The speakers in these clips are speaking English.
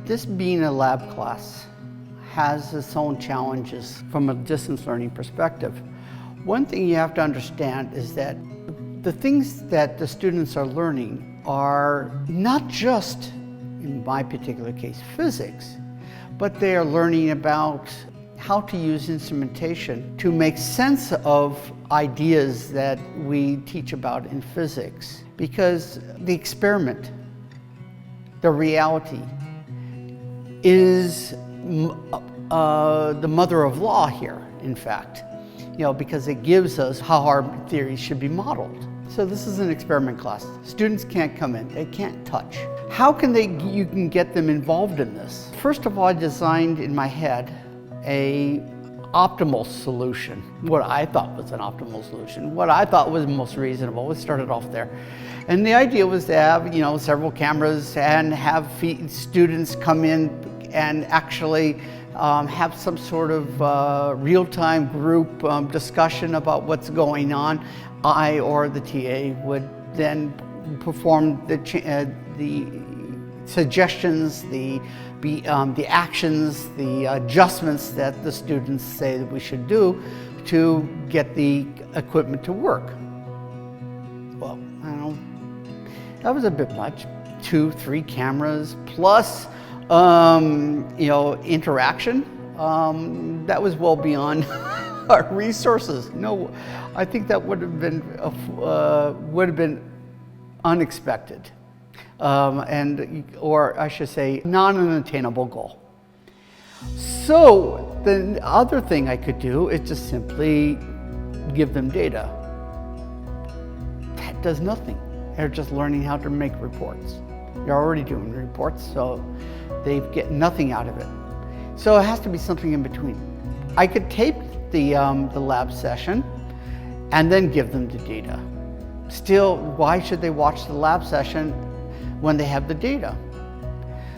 This being a lab class has its own challenges from a distance learning perspective. One thing you have to understand is that the things that the students are learning are not just, in my particular case, physics, but they are learning about how to use instrumentation to make sense of ideas that we teach about in physics. Because the experiment, the reality, is the mother of law here, in fact, because it gives us how our theories should be modeled. So this is an experiment class. Students can't come in, they can't touch. How can you can get them involved in this? First of all, I designed in my head a optimal solution, what I thought was an optimal solution, what I thought was most reasonable. We started off there. And the idea was to have, several cameras and have students come in and actually have some sort of real-time group discussion about what's going on. I or the TA would then perform the suggestions, the actions, the adjustments that the students say that we should do to get the equipment to work. Well, I don't know, that was a bit much. 2, 3 cameras plus interaction. That was well beyond our resources. No, I think that would have been unexpected. Or I should say, not an attainable goal. So the other thing I could do is just simply give them data. That does nothing. They're just learning how to make reports. They're already doing reports, so they get nothing out of it. So it has to be something in between. I could tape the lab session and then give them the data. Still, why should they watch the lab session when they have the data?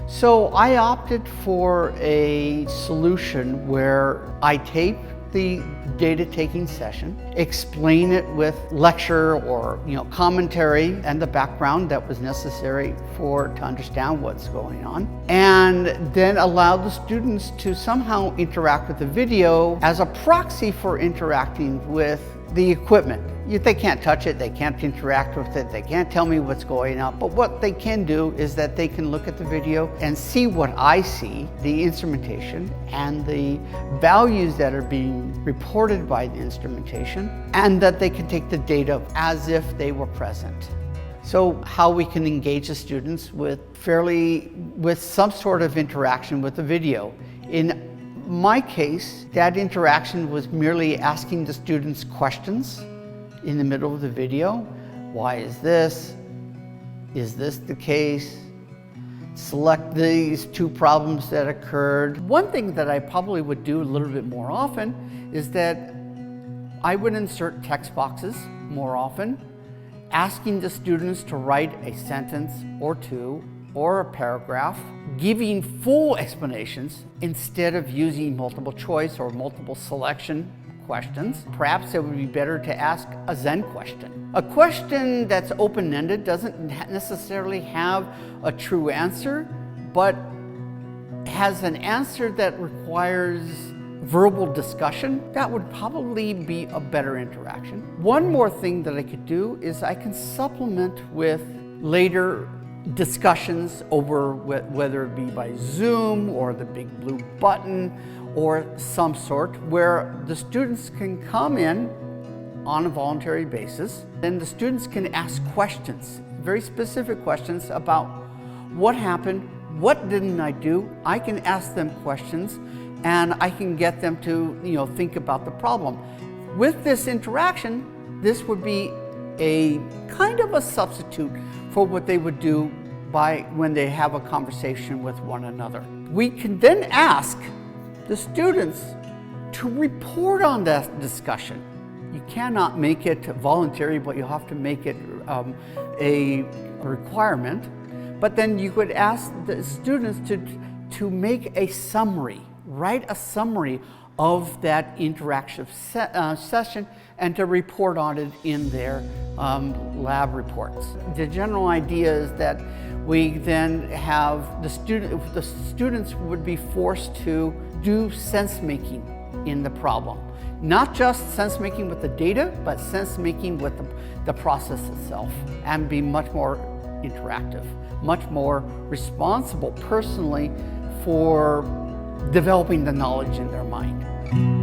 So I opted for a solution where I tape the data taking session, explain it with lecture or commentary and the background that was necessary to understand what's going on, and then allow the students to somehow interact with the video as a proxy for interacting with the equipment. They can't touch it, they can't interact with it, they can't tell me what's going on, but what they can do is that they can look at the video and see what I see, the instrumentation, and the values that are being reported by the instrumentation, and that they can take the data as if they were present. So how we can engage the students with some sort of interaction with the video. In my case, that interaction was merely asking the students questions in the middle of the video. Why is this? Is this the case? Select these 2 problems that occurred. One thing that I probably would do a little bit more often is that I would insert text boxes more often, asking the students to write a sentence or 2 or a paragraph, giving full explanations instead of using multiple choice or multiple selection questions. Perhaps it would be better to ask a Zen question. A question that's open-ended doesn't necessarily have a true answer, but has an answer that requires verbal discussion. That would probably be a better interaction. One more thing that I could do is I can supplement with later discussions over whether it be by Zoom or the big blue button or some sort, where the students can come in on a voluntary basis. Then the students can ask questions, very specific questions about what happened, what didn't I do. I can ask them questions and I can get them to think about the problem. With this interaction, this would be a kind of a substitute for what they would do when they have a conversation with one another. We can then ask the students to report on that discussion. You cannot make it voluntary, but you have to make it a requirement. But then you could ask the students to make a summary, write a summary of that interactive session and to report on it in their lab reports. The general idea is that we then have the students would be forced to do sense making in the problem. Not just sense making with the data, but sense making with the process itself, and be much more interactive, much more responsible personally for developing the knowledge in their mind.